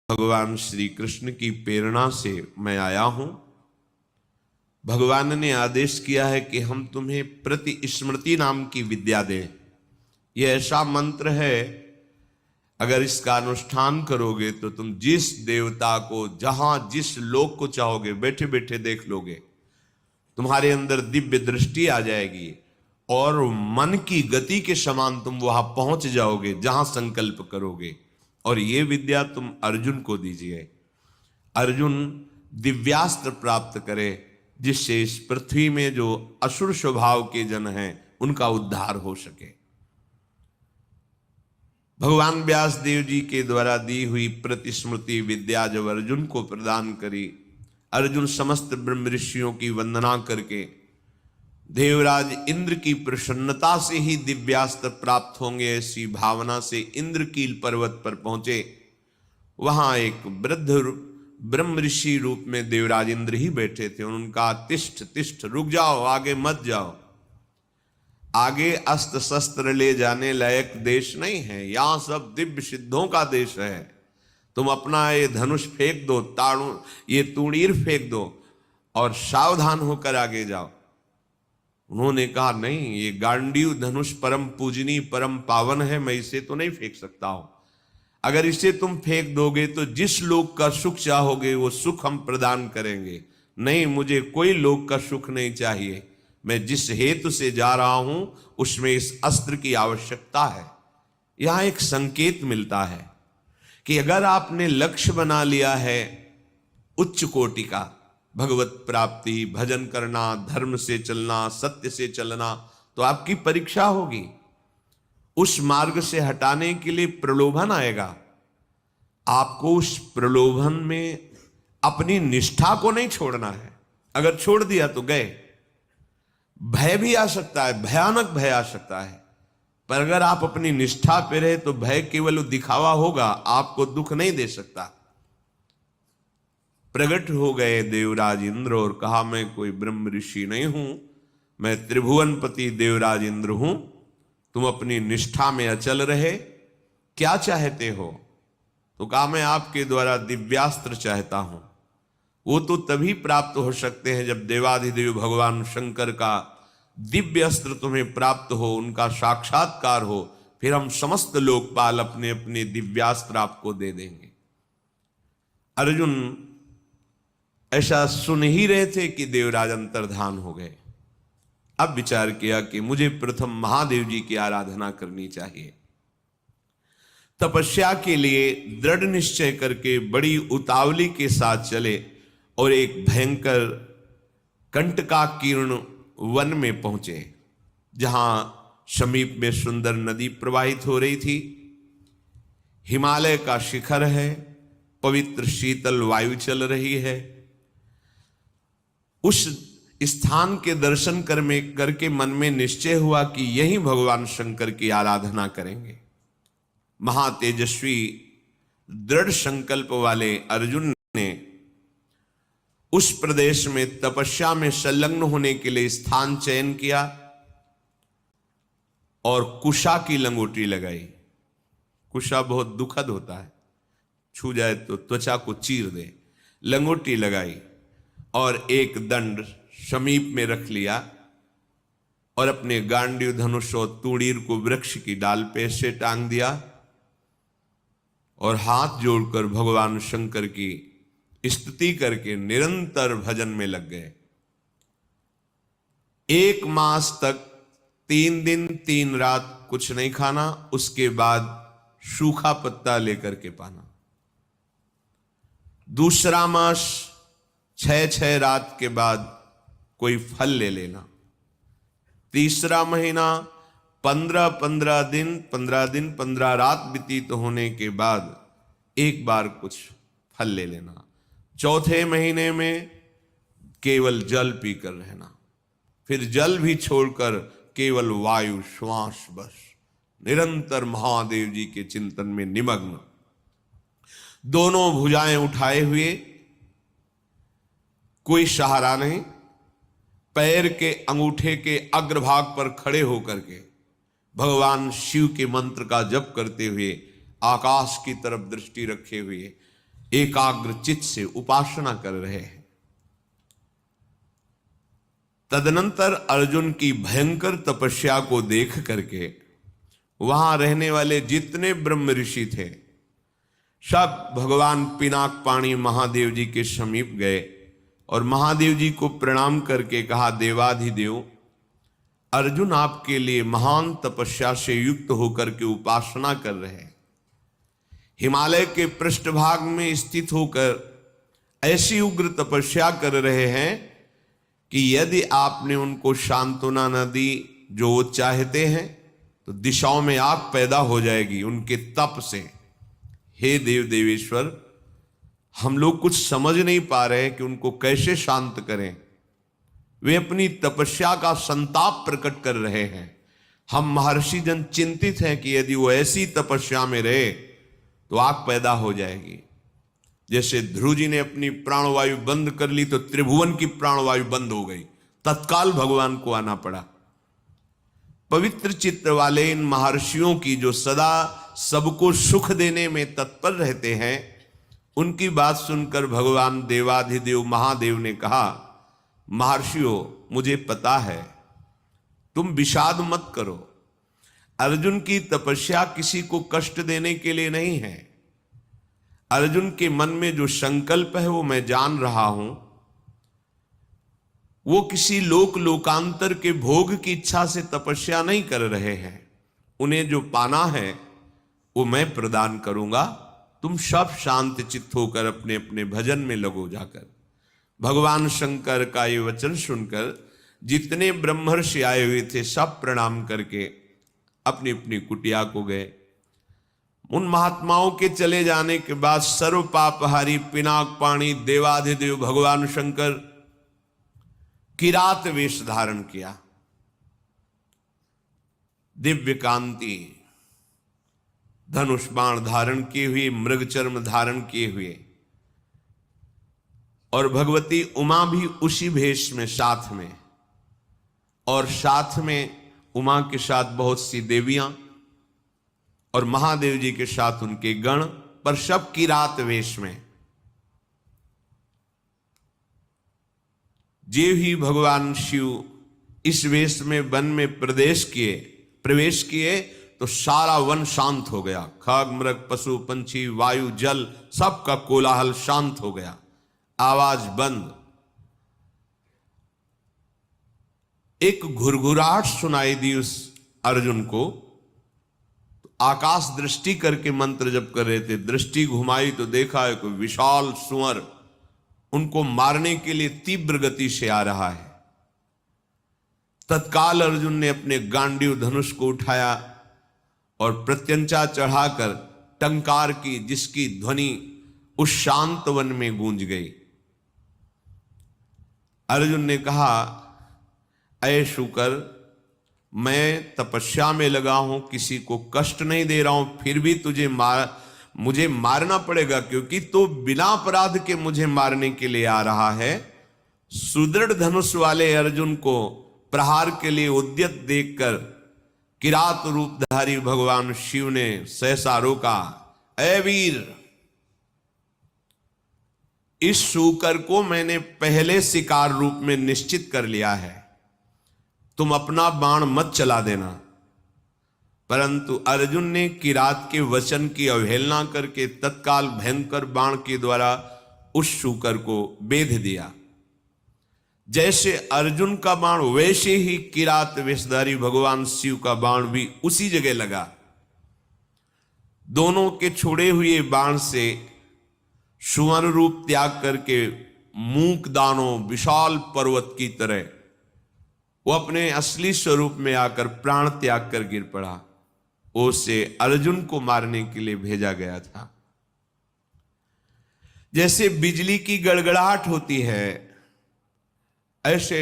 भगवान श्री कृष्ण की प्रेरणा से मैं आया हूं। भगवान ने आदेश किया है कि हम तुम्हें प्रति स्मृति नाम की विद्या दें। यह ऐसा मंत्र है, अगर इसका अनुष्ठान करोगे तो तुम जिस देवता को, जहां जिस लोक को चाहोगे बैठे बैठे देख लोगे। तुम्हारे अंदर दिव्य दृष्टि आ जाएगी और मन की गति के समान तुम वहां पहुंच जाओगे जहां संकल्प करोगे। और ये विद्या तुम अर्जुन को दीजिए। अर्जुन दिव्यास्त्र प्राप्त करे, जिससे इस पृथ्वी में जो असुर स्वभाव के जन हैं उनका उद्धार हो सके। भगवान व्यास देव जी के द्वारा दी हुई प्रतिस्मृति विद्या जब अर्जुन को प्रदान करी, अर्जुन समस्त ब्रह्म ऋषियों की वंदना करके देवराज इंद्र की प्रसन्नता से ही दिव्यास्त्र प्राप्त होंगे ऐसी भावना से इंद्रकील पर्वत पर पहुंचे। वहां एक वृद्ध ब्रह्म ऋषि रूप में देवराज इंद्र ही बैठे थे। उनका तिष्ठ तिष्ठ, रुक जाओ, आगे मत जाओ। आगे अस्त्र शस्त्र ले जाने लायक देश नहीं है, यहां सब दिव्य सिद्धों का देश है। तुम अपना ये धनुष फेंक दो, ये तूणीर फेंक दो और सावधान होकर आगे जाओ। उन्होंने कहा, नहीं, ये गांडीव धनुष परम पूजनी परम पावन है, मैं इसे तो नहीं फेंक सकता हूं। अगर इसे तुम फेंक दोगे तो जिस लोक का सुख चाहोगे वो सुख हम प्रदान करेंगे। नहीं, मुझे कोई लोक का सुख नहीं चाहिए। मैं जिस हेतु से जा रहा हूं उसमें इस अस्त्र की आवश्यकता है। यहां एक संकेत मिलता है कि अगर आपने लक्ष्य बना लिया है उच्च कोटि का, भगवत प्राप्ति, भजन करना, धर्म से चलना, सत्य से चलना, तो आपकी परीक्षा होगी। उस मार्ग से हटाने के लिए प्रलोभन आएगा। आपको उस प्रलोभन में अपनी निष्ठा को नहीं छोड़ना है। अगर छोड़ दिया तो गए। भय भी आ सकता है, भयानक भय आ सकता है, पर अगर आप अपनी निष्ठा पे रहे तो भय केवल दिखावा होगा, आपको दुख नहीं दे सकता। प्रकट हो गए देवराज इंद्र और कहा, मैं कोई ब्रह्म ऋषि नहीं हूं, मैं त्रिभुवनपति देवराज इंद्र हूं। तुम अपनी निष्ठा में अचल रहे, क्या चाहते हो? तो कहा, मैं आपके द्वारा दिव्यास्त्र चाहता हूं। वो तो तभी प्राप्त हो सकते हैं जब देवाधिदेव भगवान शंकर का दिव्य अस्त्र तुम्हें प्राप्त हो, उनका साक्षात्कार हो, फिर हम समस्त लोकपाल अपने अपने दिव्यास्त्र आपको दे देंगे। अर्जुन ऐसा सुन ही रहे थे कि देवराज अंतर्धान हो गए। अब विचार किया कि मुझे प्रथम महादेव जी की आराधना करनी चाहिए। तपस्या के लिए दृढ़ निश्चय करके बड़ी उतावली के साथ चले और एक भयंकर कंटकाकीर्ण वन में पहुंचे, जहां समीप में सुंदर नदी प्रवाहित हो रही थी। हिमालय का शिखर है, पवित्र शीतल वायु चल रही है। उस स्थान के दर्शन करके मन में निश्चय हुआ कि यही भगवान शंकर की आराधना करेंगे। महातेजस्वी दृढ़ संकल्प वाले अर्जुन ने उस प्रदेश में तपस्या में संलग्न होने के लिए स्थान चयन किया और कुशा की लंगोटी लगाई। कुशा बहुत दुखद होता है, छू जाए तो त्वचा को चीर दे। लंगोटी लगाई और एक दंड समीप में रख लिया और अपने गांडीव धनुष और तूणीर को वृक्ष की डाल पे से टांग दिया और हाथ जोड़कर भगवान शंकर की स्तुति करके निरंतर भजन में लग गए। 1 मास तक 3 दिन 3 रात कुछ नहीं खाना, उसके बाद सूखा पत्ता लेकर के पाना। दूसरा मास 6 रात के बाद कोई फल ले लेना। तीसरा महीना 15 दिन 15 रात व्यतीत होने के बाद एक बार कुछ फल ले लेना। चौथे महीने में केवल जल पीकर रहना, फिर जल भी छोड़कर केवल वायु श्वास, बस निरंतर महादेव जी के चिंतन में निमग्न। दोनों भुजाएं उठाए हुए, कोई सहारा नहीं, पैर के अंगूठे के अग्रभाग पर खड़े होकर के भगवान शिव के मंत्र का जप करते हुए आकाश की तरफ दृष्टि रखे हुए एकाग्र चित्त से उपासना कर रहे हैं। तदनंतर अर्जुन की भयंकर तपस्या को देख करके वहां रहने वाले जितने ब्रह्म ऋषि थे सब भगवान पिनाक पाणी महादेव जी के समीप गए और महादेव जी को प्रणाम करके कहा, देवाधिदेव, अर्जुन आपके लिए महान तपस्या से युक्त होकर के उपासना कर रहे हैं। हिमालय के पृष्ठभाग में स्थित होकर ऐसी उग्र तपस्या कर रहे हैं कि यदि आपने उनको सांत्वना न दी जो वो चाहते हैं तो दिशाओं में आग पैदा हो जाएगी उनके तप से। हे देव देवेश्वर, हम लोग कुछ समझ नहीं पा रहे कि उनको कैसे शांत करें। वे अपनी तपस्या का संताप प्रकट कर रहे हैं। हम महर्षि जन चिंतित हैं कि यदि वो ऐसी तपस्या में रहे तो आग पैदा हो जाएगी। जैसे ध्रुव जी ने अपनी प्राणवायु बंद कर ली तो त्रिभुवन की प्राणवायु बंद हो गई, तत्काल भगवान को आना पड़ा। पवित्र चित्त वाले इन महर्षियों की जो सदा सबको सुख देने में तत्पर रहते हैं, उनकी बात सुनकर भगवान देवाधिदेव महादेव ने कहा, महर्षियों, मुझे पता है, तुम विषाद मत करो। अर्जुन की तपस्या किसी को कष्ट देने के लिए नहीं है। अर्जुन के मन में जो संकल्प है वो मैं जान रहा हूं। वो किसी लोकांतर के भोग की इच्छा से तपस्या नहीं कर रहे हैं। उन्हें जो पाना है वो मैं प्रदान करूंगा। तुम सब शांत चित्त होकर अपने अपने भजन में लगो जाकर। भगवान शंकर का ये वचन सुनकर जितने ब्रह्मर्षि आए हुए थे सब प्रणाम करके अपनी अपनी कुटिया को गए। उन महात्माओं के चले जाने के बाद सर्व पापहारी पिनाक पाणी देवाधिदेव भगवान शंकर किरात वेश धारण किया। दिव्य कांति धनुष बाण धारण किए हुए, मृग चर्म धारण किए हुए, और भगवती उमा भी उसी भेष में साथ में, और साथ में उमा के साथ बहुत सी देवियां और महादेव जी के साथ उनके गण, पर सब किरात वेश में। जे ही भगवान शिव इस वेश में वन में प्रवेश किए तो सारा वन शांत हो गया। खग मृग पशु पंछी वायु जल सबका कोलाहल शांत हो गया, आवाज बंद। एक घुरघुराहट सुनाई दी उस अर्जुन को। आकाश दृष्टि करके मंत्र जप कर रहे थे, दृष्टि घुमाई तो देखा है कोई विशाल सुअर उनको मारने के लिए तीव्र गति से आ रहा है। तत्काल अर्जुन ने अपने गांडीव धनुष को उठाया और प्रत्यंचा चढ़ाकर टंकार की, जिसकी ध्वनि उस शांत वन में गूंज गई। अर्जुन ने कहा, ऐ शुकर, मैं तपस्या में लगा हूं, किसी को कष्ट नहीं दे रहा हूं, फिर भी मुझे मारना पड़ेगा, क्योंकि तो बिना अपराध के मुझे मारने के लिए आ रहा है। सुदृढ़ धनुष वाले अर्जुन को प्रहार के लिए उद्यत देखकर किरात रूपधारी भगवान शिव ने सहसा रोका। ऐ वीर, इस शूकर को मैंने पहले शिकार रूप में निश्चित कर लिया है, तुम अपना बाण मत चला देना। परंतु अर्जुन ने किरात के वचन की अवहेलना करके तत्काल भयंकर बाण के द्वारा उस शूकर को बेध दिया। जैसे अर्जुन का बाण वैसे ही किरात वेशधारी भगवान शिव का बाण भी उसी जगह लगा। दोनों के छोड़े हुए बाण से सुवर्ण रूप त्याग करके मूक दानों विशाल पर्वत की तरह वो अपने असली स्वरूप में आकर प्राण त्याग कर गिर पड़ा। उसे अर्जुन को मारने के लिए भेजा गया था। जैसे बिजली की गड़गड़ाहट होती है, ऐसे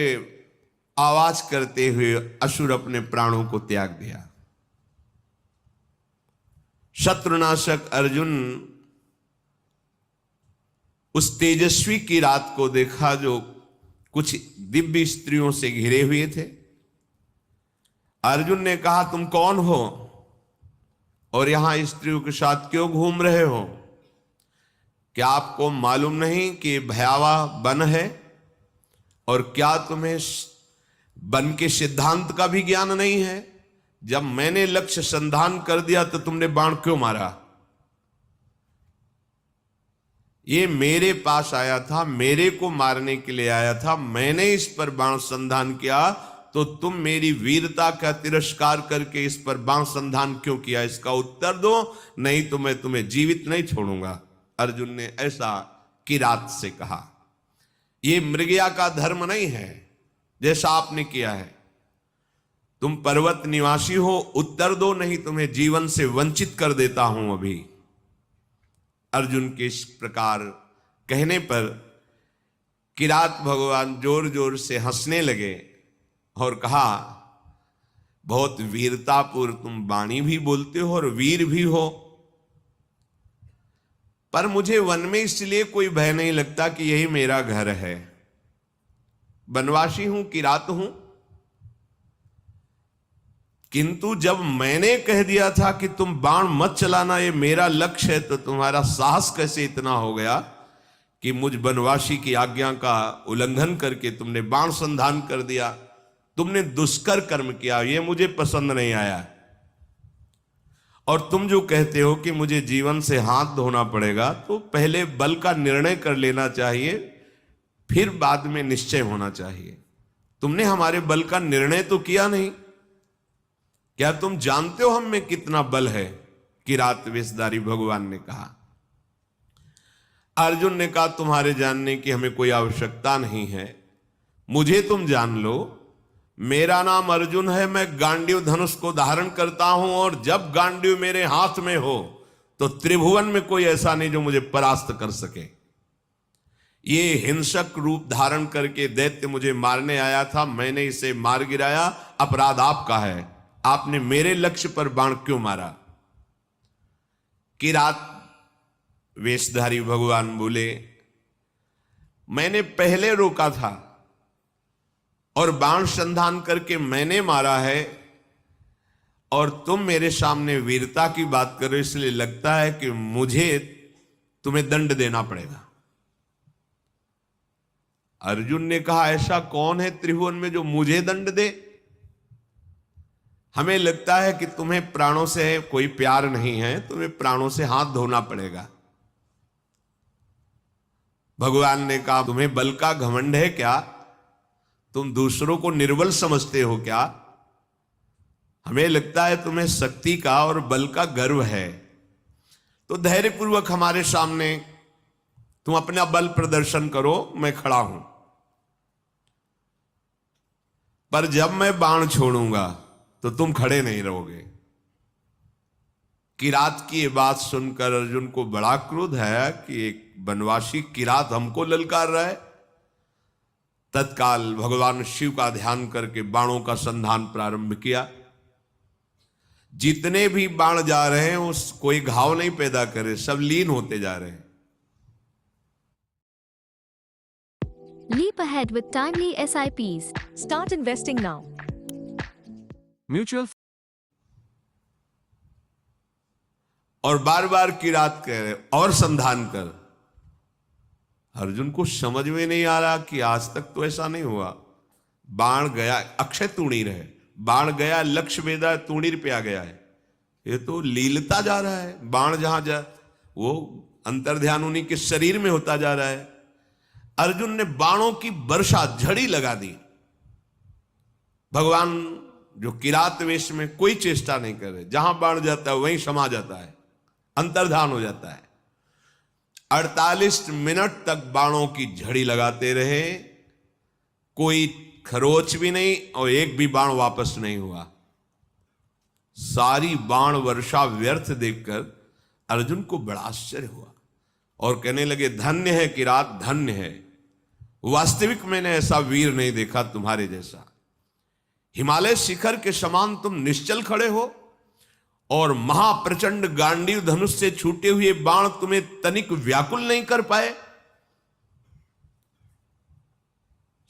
आवाज करते हुए असुर अपने प्राणों को त्याग दिया। शत्रुनाशक अर्जुन उस तेजस्वी की रात को देखा जो कुछ दिव्य स्त्रियों से घिरे हुए थे। अर्जुन ने कहा, तुम कौन हो और यहां स्त्रियों के साथ क्यों घूम रहे हो? क्या आपको मालूम नहीं कि भयावह वन है? और क्या तुम्हें वन के सिद्धांत का भी ज्ञान नहीं है? जब मैंने लक्ष्य संधान कर दिया तो तुमने बाण क्यों मारा? ये मेरे पास आया था, मेरे को मारने के लिए आया था, मैंने इस पर बाण संधान किया, तो तुम मेरी वीरता का तिरस्कार करके इस पर बाण संधान क्यों किया? इसका उत्तर दो, नहीं तो मैं तुम्हें जीवित नहीं छोड़ूंगा। अर्जुन ने ऐसा किरात से कहा। ये मृगया का धर्म नहीं है जैसा आपने किया है। तुम पर्वत निवासी हो, उत्तर दो, नहीं तुम्हें जीवन से वंचित कर देता हूं अभी। अर्जुन के इस प्रकार कहने पर किरात भगवान जोर जोर से हंसने लगे और कहा, बहुत वीरतापूर्ण तुम वाणी भी बोलते हो और वीर भी हो, पर मुझे वन में इसलिए कोई भय नहीं लगता कि यही मेरा घर है। वनवासी हूं, किरात हूं, किंतु जब मैंने कह दिया था कि तुम बाण मत चलाना, ये मेरा लक्ष्य है, तो तुम्हारा साहस कैसे इतना हो गया कि मुझ वनवासी की आज्ञा का उल्लंघन करके तुमने बाण संधान कर दिया? तुमने दुष्कर कर्म किया, ये मुझे पसंद नहीं आया। और तुम जो कहते हो कि मुझे जीवन से हाथ धोना पड़ेगा, तो पहले बल का निर्णय कर लेना चाहिए, फिर बाद में निश्चय होना चाहिए। तुमने हमारे बल का निर्णय तो किया नहीं। क्या तुम जानते हो हम में कितना बल है? किरात वेशधारी भगवान ने कहा। अर्जुन ने कहा, तुम्हारे जानने की हमें कोई आवश्यकता नहीं है, मुझे तुम जान लो। मेरा नाम अर्जुन है, मैं गांडीव धनुष को धारण करता हूं, और जब गांडीव मेरे हाथ में हो तो त्रिभुवन में कोई ऐसा नहीं जो मुझे परास्त कर सके। ये हिंसक रूप धारण करके दैत्य मुझे मारने आया था, मैंने इसे मार गिराया, अपराध आपका है। आपने मेरे लक्ष्य पर बाण क्यों मारा? किरात वेशधारी भगवान बोले, मैंने पहले रोका था और बाण संधान करके मैंने मारा है, और तुम मेरे सामने वीरता की बात करो, इसलिए लगता है कि मुझे तुम्हें दंड देना पड़ेगा। अर्जुन ने कहा, ऐसा कौन है त्रिभुवन में जो मुझे दंड दे? हमें लगता है कि तुम्हें प्राणों से कोई प्यार नहीं है, तुम्हें प्राणों से हाथ धोना पड़ेगा। भगवान ने कहा, तुम्हें बल का घमंड है क्या? तुम दूसरों को निर्बल समझते हो क्या? हमें लगता है तुम्हें शक्ति का और बल का गर्व है। तो धैर्यपूर्वक हमारे सामने तुम अपना बल प्रदर्शन करो, मैं खड़ा हूं। पर जब मैं बाण छोड़ूंगा तो तुम खड़े नहीं रहोगे। किरात की ये बात सुनकर अर्जुन को बड़ा क्रोध है कि एक वनवासी किरात हमको ललकार रहा है। तत्काल भगवान शिव का ध्यान करके बाणों का संधान प्रारंभ किया। जितने भी बाण जा रहे हैं उस कोई घाव नहीं पैदा करे, सब लीन होते जा रहे हैं। Leap ahead with timely SIPs. Start investing now. Mutual और बार बार किरात कह रहे और संधान कर। अर्जुन को समझ में नहीं आ रहा कि आज तक तो ऐसा नहीं हुआ। बाण गया, अक्षय तूणीर है, बाण गया, लक्ष्य वेदा तूणीर पे आ गया है। ये तो लीलता जा रहा है। बाण जहां जा वो अंतर्ध्यान उन्हीं के शरीर में होता जा रहा है। अर्जुन ने बाणों की वर्षा झड़ी लगा दी। भगवान जो किरात वेश में कोई चेष्टा नहीं कर रहे, जहां बाण जाता है वहीं समा जाता है, अंतर्धान हो जाता है। 48 मिनट तक बाणों की झड़ी लगाते रहे, कोई खरोच भी नहीं और एक भी बाण वापस नहीं हुआ। सारी बाण वर्षा व्यर्थ देखकर अर्जुन को बड़ा आश्चर्य हुआ और कहने लगे, धन्य है किरात, धन्य है। वास्तविक मैंने ऐसा वीर नहीं देखा तुम्हारे जैसा। हिमालय शिखर के समान तुम निश्चल खड़े हो और महाप्रचंड गांडीव धनुष से छूटे हुए बाण तुम्हें तनिक व्याकुल नहीं कर पाए।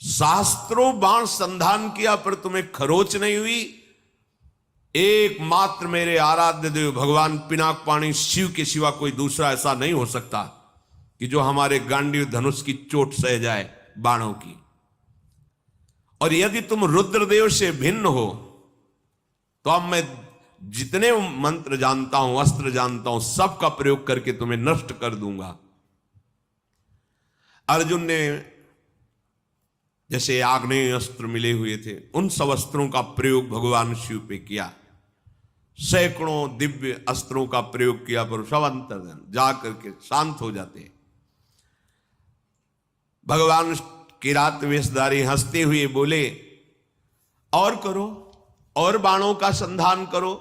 शास्त्रों बाण संधान किया पर तुम्हें खरोच नहीं हुई। एकमात्र मेरे आराध्य देव भगवान पिनाक पाणी शिव के सिवा कोई दूसरा ऐसा नहीं हो सकता कि जो हमारे गांडीव धनुष की चोट सह जाए बाणों की। और यदि तुम रुद्रदेव से भिन्न हो तो अब मैं जितने मंत्र जानता हूं, अस्त्र जानता हूं, सबका प्रयोग करके तुम्हें नष्ट कर दूंगा। अर्जुन ने जैसे आग्नेय अस्त्र मिले हुए थे, उन सब अस्त्रों का प्रयोग भगवान शिव पे किया। सैकड़ों दिव्य अस्त्रों का प्रयोग किया, पर सब अंतर्धन जा करके शांत हो जाते। भगवान किरात वेशधारी हंसते हुए बोले, और करो, और बाणों का संधान करो।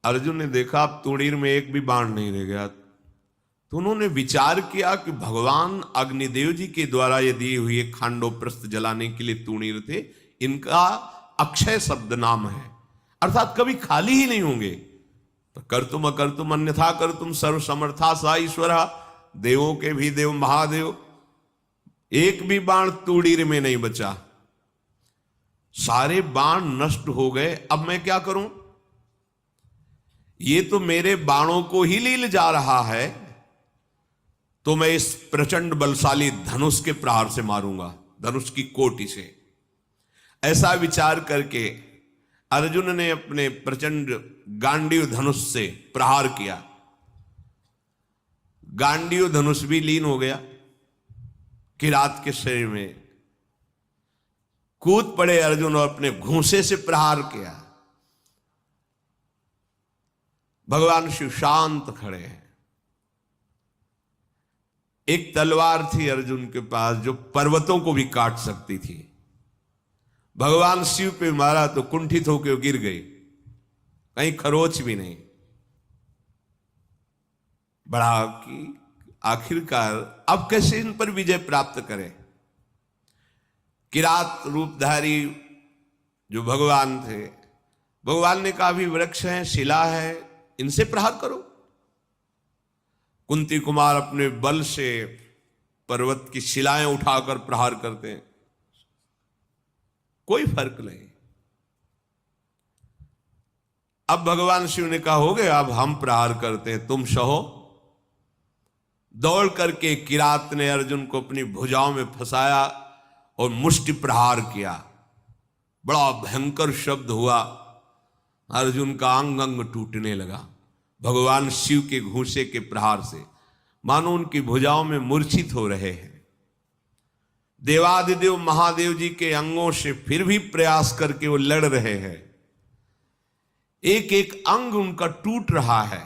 अर्जुन ने देखा अब तुणीर में एक भी बाण नहीं रह गया, तो उन्होंने विचार किया कि भगवान अग्निदेव जी के द्वारा ये दिए हुए खांडोप्रस्थ जलाने के लिए तुणीर थे, इनका अक्षय शब्द नाम है, अर्थात कभी खाली ही नहीं होंगे। तो कर्तुम अकर्तुम अन्यथा कर्तुम सर्व समर्था सा ईश्वर, देवों के भी देव महादेव, एक भी बाण तुणीर में नहीं बचा, सारे बाण नष्ट हो गए। अब मैं क्या करूं? ये तो मेरे बाणों को ही लील जा रहा है, तो मैं इस प्रचंड बलशाली धनुष के प्रहार से मारूंगा, धनुष की कोटि से। ऐसा विचार करके अर्जुन ने अपने प्रचंड गांडीव धनुष से प्रहार किया। गांडीव धनुष भी लीन हो गया किरात के शरीर में। कूद पड़े अर्जुन और अपने घूंसे से प्रहार किया। भगवान शिव शांत खड़े हैं। एक तलवार थी अर्जुन के पास जो पर्वतों को भी काट सकती थी। भगवान शिव पे मारा तो कुंठित होकर गिर गई, कहीं खरोच भी नहीं। बड़ा कि आखिरकार अब कैसे इन पर विजय प्राप्त करें। किरात रूपधारी जो भगवान थे, भगवान ने कहा अभी वृक्ष है, शिला है, इनसे प्रहार करो। कुंती कुमार अपने बल से पर्वत की शिलाएं उठाकर प्रहार करते हैं, कोई फर्क नहीं। अब भगवान शिव ने कहा हो गया, अब हम प्रहार करते हैं, तुम सहो। दौड़ करके किरात ने अर्जुन को अपनी भुजाओं में फंसाया और मुष्टि प्रहार किया। बड़ा भयंकर शब्द हुआ, अर्जुन का अंग अंग टूटने लगा भगवान शिव के घूंसे के प्रहार से, मानो उनकी भुजाओं में मूर्छित हो रहे हैं। देवादिदेव महादेव जी के अंगों से फिर भी प्रयास करके वो लड़ रहे हैं। एक एक अंग उनका टूट रहा है।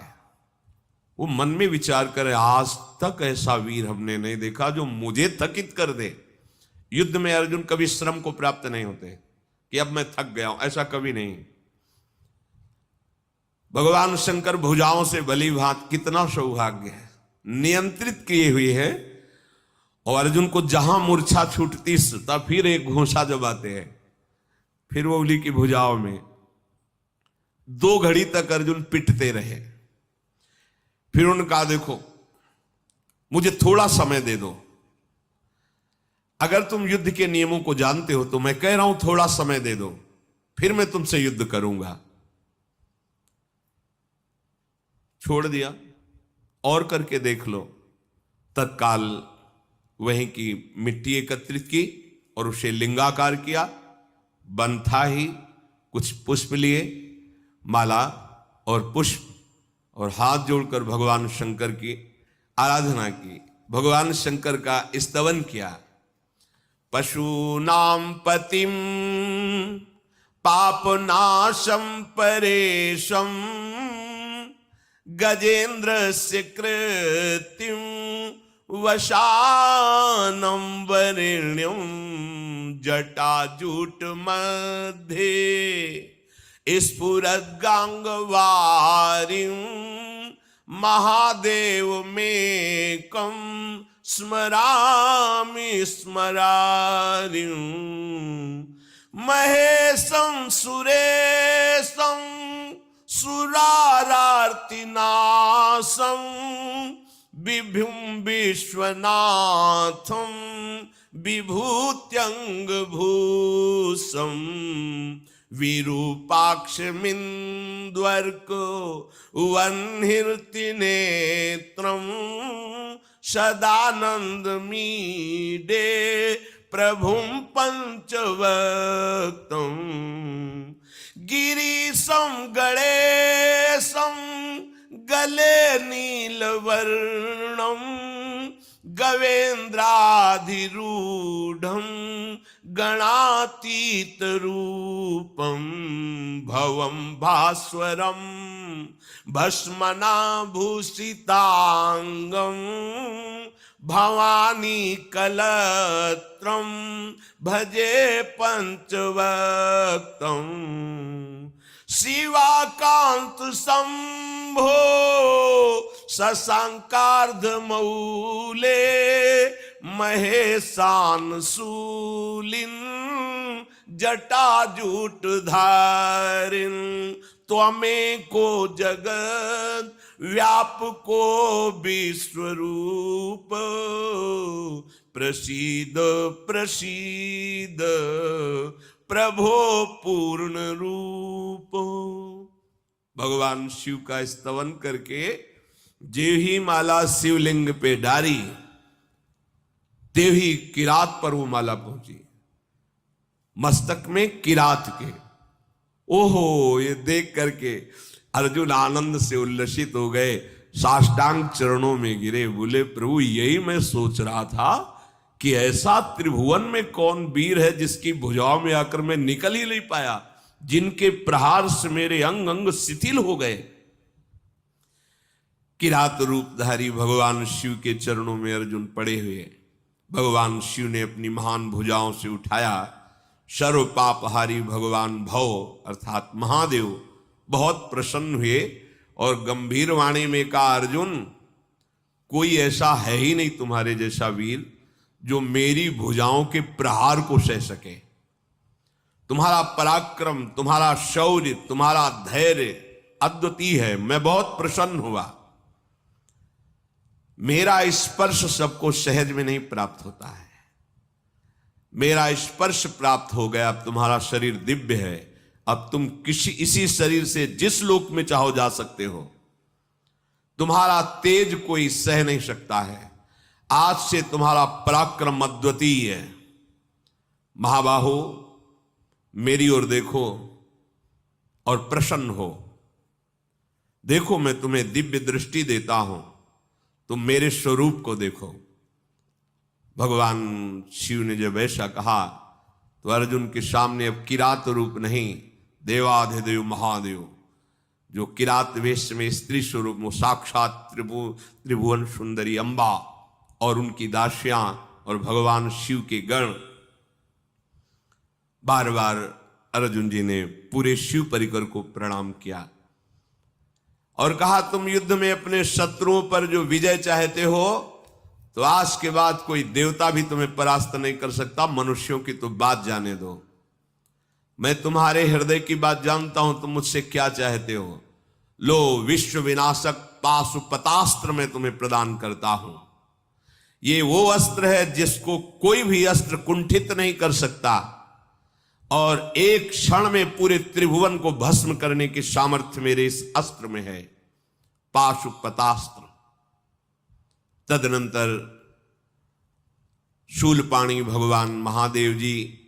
वो मन में विचार करे, आज तक ऐसा वीर हमने नहीं देखा जो मुझे थकित कर दे। युद्ध में अर्जुन कभी श्रम को प्राप्त नहीं होते कि अब मैं थक गया हूं, ऐसा कभी नहीं। भगवान शंकर भुजाओं से भली भांत, कितना सौभाग्य है, नियंत्रित किए हुए हैं। और अर्जुन को जहां मूर्छा छूटती तब फिर एक घूंसा जमाते हैं, फिर वो उली की भुजाओं में 2 घड़ी तक अर्जुन पिटते रहे। फिर उनका देखो, मुझे थोड़ा समय दे दो, अगर तुम युद्ध के नियमों को जानते हो तो मैं कह रहा हूं थोड़ा समय दे दो, फिर मैं तुमसे युद्ध करूंगा। छोड़ दिया, और करके देख लो। तत्काल वहीं की मिट्टी एकत्रित की और उसे लिंगाकार किया। बन था ही, कुछ पुष्प लिए, माला और पुष्प, और हाथ जोड़कर भगवान शंकर की आराधना की, भगवान शंकर का स्तवन किया। पशूनां पतिं पापनाशं परेशं गजेन्द्रस्य कृतिं वशानं वरेण्यं जटाजूट मध्ये स्फुरद्गांगवारिं महादेवमेकं स्मरामि स्मरारिं महेशं सुरेशं सुरारार्तिनाशं विभुं विश्वनाथं विभूत्यंगभूषं विरूपाक्षमिन्द्वर्को वह्निर्ति नेत्रम् सदानन्दमीडे प्रभुं पंचवक्तं गिरीशं गणेशं गले नीलवर्णं गवेन्द्राधिरूढं गणातीतरूपं भवं भास्वरं भस्मनाभूषितांगं भवानी कलत्रं भजे पंचवक्तं शिवाकांत शंभो शशांकार्धमौले महेशान शूलिन जटाजूटधारिन त्वमेको जगत व्यापको विश्वरूप प्रसीद प्रसीद प्रभो पूर्ण रूप। भगवान शिव का स्तवन करके जे ही माला शिवलिंग पे डारी ते ही किरात पर वो माला पहुंची, मस्तक में किरात के। ओहो, ये देख करके अर्जुन आनंद से उल्लसित हो गए, साष्टांग चरणों में गिरे, बोले प्रभु यही मैं सोच रहा था कि ऐसा त्रिभुवन में कौन वीर है जिसकी भुजाओं में आकर मैं निकल ही नहीं पाया, जिनके प्रहार से मेरे अंग अंग शिथिल हो गए। किरात रूपधारी भगवान शिव के चरणों में अर्जुन पड़े हुए, भगवान शिव ने अपनी महान भुजाओं से उठाया। सर्व पापहारी भगवान भव अर्थात महादेव बहुत प्रसन्न हुए और गंभीर वाणी में कहा, अर्जुन कोई ऐसा है ही नहीं तुम्हारे जैसा वीर जो मेरी भुजाओं के प्रहार को सह सके। तुम्हारा पराक्रम, तुम्हारा शौर्य, तुम्हारा धैर्य अद्वितीय है, मैं बहुत प्रसन्न हुआ। मेरा स्पर्श सबको सहज में नहीं प्राप्त होता है, मेरा स्पर्श प्राप्त हो गया। अब तुम्हारा शरीर दिव्य है, अब तुम इसी शरीर से जिस लोक में चाहो जा सकते हो। तुम्हारा तेज कोई सह नहीं सकता है, आज से तुम्हारा पराक्रम अद्वितीय है। महाबाहो मेरी ओर देखो और प्रसन्न हो, देखो मैं तुम्हें दिव्य दृष्टि देता हूं, तुम मेरे स्वरूप को देखो। भगवान शिव ने जब ऐसा कहा तो अर्जुन के सामने अब किरात रूप नहीं, देवाधिदेव महादेव जो किरात वेश में स्त्री स्वरूप में साक्षात त्रिभुवन सुंदरी अंबा और उनकी दासियां और भगवान शिव के गण। बार बार अर्जुन जी ने पूरे शिव परिकर को प्रणाम किया और कहा, तुम युद्ध में अपने शत्रुओं पर जो विजय चाहते हो तो आज के बाद कोई देवता भी तुम्हें परास्त नहीं कर सकता, मनुष्यों की तो बात जाने दो। मैं तुम्हारे हृदय की बात जानता हूं, तुम मुझसे क्या चाहते हो। लो विश्व विनाशक पाशुपतास्त्र मैं तुम्हें प्रदान करता हूं। ये वो अस्त्र है जिसको कोई भी अस्त्र कुंठित नहीं कर सकता और एक क्षण में पूरे त्रिभुवन को भस्म करने की सामर्थ्य मेरे इस अस्त्र में है, पाशुपतास्त्र। तदनंतर शूलपाणी भगवान महादेव जी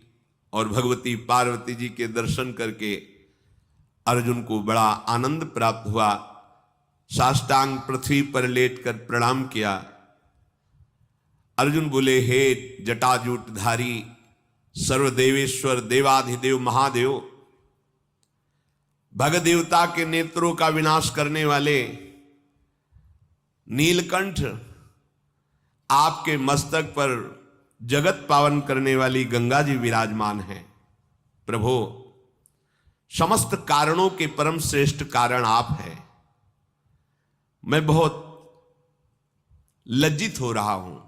और भगवती पार्वती जी के दर्शन करके अर्जुन को बड़ा आनंद प्राप्त हुआ। साष्टांग पृथ्वी पर लेटकर प्रणाम किया। अर्जुन बोले, हे जटाजूटधारी सर्वदेवेश्वर देवाधिदेव महादेव, भग देवता के नेत्रों का विनाश करने वाले नीलकंठ, आपके मस्तक पर जगत पावन करने वाली गंगा जी विराजमान हैं। प्रभु समस्त कारणों के परम श्रेष्ठ कारण आप हैं। मैं बहुत लज्जित हो रहा हूं।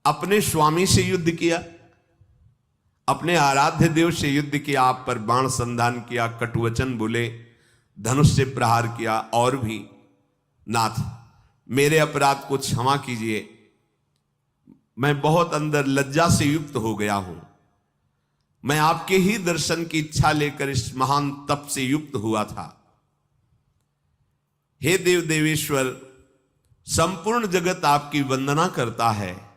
अपने स्वामी से युद्ध किया, अपने आराध्य देव से युद्ध किया, आप पर बाण संधान किया, कटुवचन बोले, धनुष से प्रहार किया, और भी नाथ मेरे अपराध को क्षमा कीजिए, मैं बहुत अंदर लज्जा से युक्त हो गया हूं। मैं आपके ही दर्शन की इच्छा लेकर इस महान तप से युक्त हुआ था। हे देव देवेश्वर, संपूर्ण जगत आपकी वंदना करता है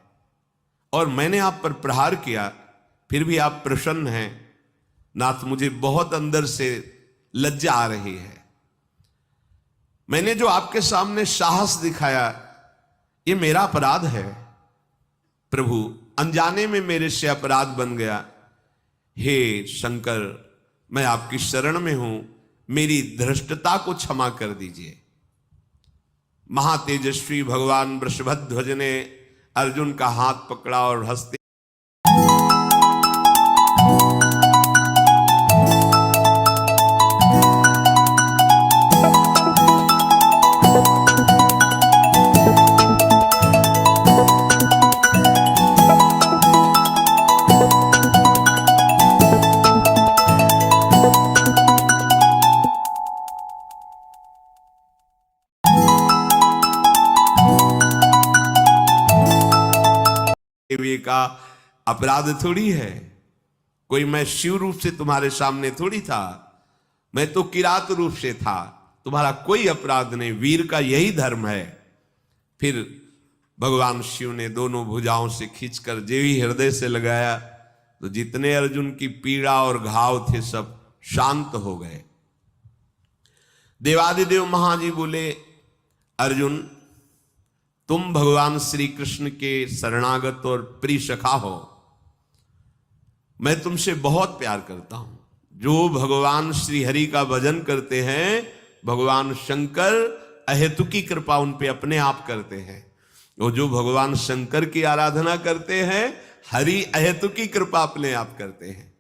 और मैंने आप पर प्रहार किया, फिर भी आप प्रसन्न हैं। नाथ, मुझे बहुत अंदर से लज्जा आ रही है। मैंने जो आपके सामने साहस दिखाया, ये मेरा अपराध है। प्रभु, अनजाने में मेरे से अपराध बन गया। हे शंकर, मैं आपकी शरण में हूं, मेरी धृष्टता को क्षमा कर दीजिए। महातेजस्वी भगवान वृषभध्वज ने अर्जुन का हाथ पकड़ा और हंसते का अपराध थोड़ी है। कोई मैं शिव रूप से तुम्हारे सामने थोड़ी था, मैं तो किरात रूप से था। तुम्हारा कोई अपराध नहीं, वीर का यही धर्म है। फिर भगवान शिव ने दोनों भुजाओं से खींचकर जेवी हृदय से लगाया तो जितने अर्जुन की पीड़ा और घाव थे सब शांत हो गए। देवादिदेव महाजी बोले, अर्जुन, तुम भगवान श्री कृष्ण के शरणागत और प्रिय सखा हो। मैं तुमसे बहुत प्यार करता हूं। जो भगवान श्री हरि का भजन करते हैं, भगवान शंकर अहेतुकी कृपा उन पे अपने आप करते हैं। और जो भगवान शंकर की आराधना करते हैं, हरि अहेतुकी कृपा अपने आप करते हैं।